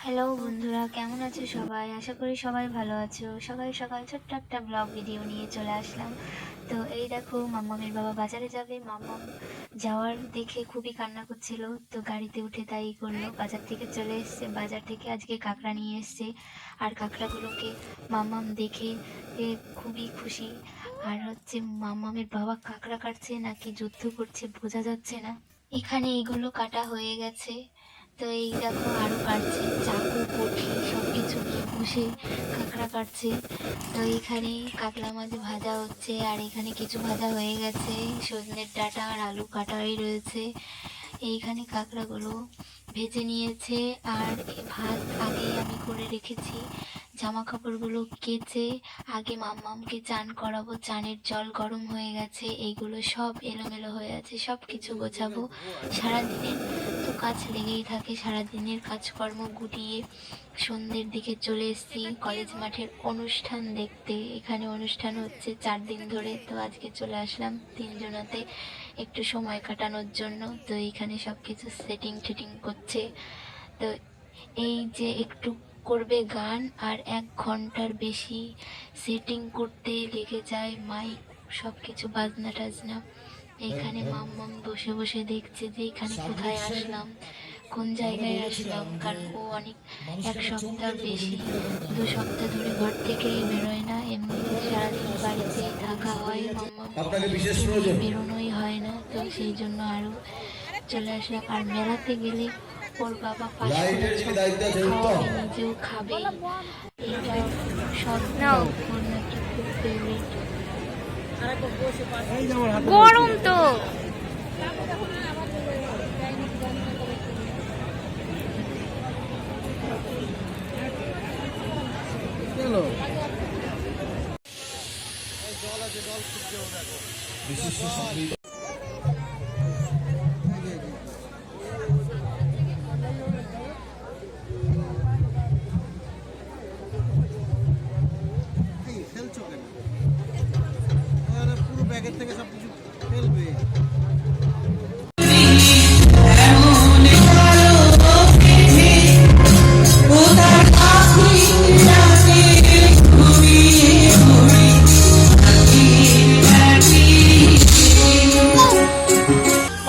Hello বন্ধুরা, কেমন আছো সবাই? আশা করি সবাই ভালো আছো। সকাল সকাল ছোট্ট একটা ব্লগ ভিডিও নিয়ে চলে আসলাম। তো এই দেখো, মাম্মামের বাবা বাজারে যাবে। মাম্মাম যাওয়ার দেখে খুবই কান্না করছিল, তো গাড়িতে উঠে তাই করলো। বাজার থেকে চলে এসছে, বাজার থেকে আজকে কাঁকড়া নিয়ে এসছে। আর কাঁকড়াগুলোকে মাম্মাম দেখে খুবই খুশি। আর মাম্মামের বাবা কাঁকড়া কাটছে নাকি যুদ্ধ করছে বোঝা যাচ্ছে না। এখানে এগুলো কাটা হয়ে গেছে, তো এই দেখো আরো কাটছে, চাকু বটি সব কিছু নিয়ে বসে কাঁকড়া কাটছে। তো এইখানে কাতলা মাছ ভাজা হচ্ছে, আর এখানে কিছু ভাজা হয়ে গেছে, সজনের ডাঁটা আর আলু কাটাই রয়েছে। এইখানে কাঁকড়াগুলো ভেজে নিয়েছে, আর ভাত আগেই আমি করে রেখেছি। জামা কাপড়গুলো কেচে আগে মাম্মামকে চান করাবো, চানের জল গরম হয়ে গেছে, এইগুলো সব এলোমেলো হয়ে আছে, সব কিছু গোছাবো। সারাদিনের তো কাজ লেগেই থাকে, সারাদিনের কাজকর্ম গুটিয়ে সন্ধ্যের দিকে চলে এসেছি কলেজ মাঠের অনুষ্ঠান দেখতে। এখানে অনুষ্ঠান হচ্ছে 4 দিন ধরে, তো আজকে চলে আসলাম তিনজনাতে একটু সময় কাটানোর জন্য। তো এইখানে সব কিছু সেটিং ঠেটিং করছে। তো এই যে একটু করবে গান, আর 1 ঘন্টার বেশি সেটিং করতে লেগে যায়, মাইক সব কিছু বাজনা টাজনা। এইখানে মাম্মাম বসে বসে দেখছে যে এখানে কোথায় আসলাম, কোন জায়গায় আসলাম। কারণ ও অনেক 1 সপ্তাহ বেশি 2 সপ্তাহ ধরে ঘর থেকেই বেরোয় না, এমনিতে সারাদিন বাড়িতেই থাকা হয়, মাম্মামকে নিয়ে বেরোনোই হয় না। তো সেই জন্য আরও চলে আসলাম। আর মেলাতে গেলে ওর বাবা 5 করে খাওয়াবে, নিজেও খাবে। এইটা সব ওর নাকি খুব ফেভারিট। গরম তো বিশিষ্ট সংগীত খেলছো কেন? পুরো ব্যাগের থেকে সব কিছু ফেলবে।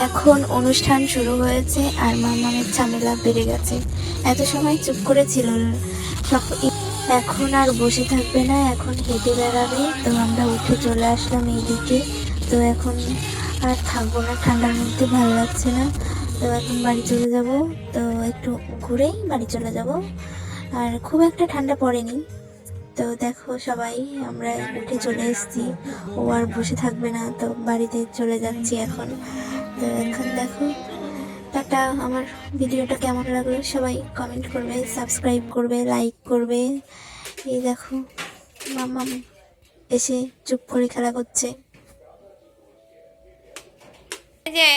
এখন অনুষ্ঠান শুরু হয়েছে, আর মামামের ঝামেলা বেড়ে গেছে। এত সময় চুপ করে ছিল সব, এখন আর বসে থাকবে না, এখন হেঁটে বেড়াবে। তো আমরা উঠে চলে আসলাম এইদিকে। তো এখন আর থাকবো না, ঠান্ডার মধ্যে ভালো লাগছে না। তো এখন বাড়ি চলে যাব, তো একটু ঘুরেই বাড়ি চলে যাব। আর খুব একটা ঠান্ডা পড়েনি। তো দেখো সবাই, আমরা উঠে চলে এসেছি, ও আর বসে থাকবে না, তো বাড়িতে চলে যাচ্ছি এখন। তো এখন দেখো, টাটা। আমার ভিডিওটা কেমন লাগলো সবাই কমেন্ট করবে, সাবস্ক্রাইব করবে, লাইক করবে। এই দেখো মাম্মাম এসে চুপ করে খেলা করছে। যে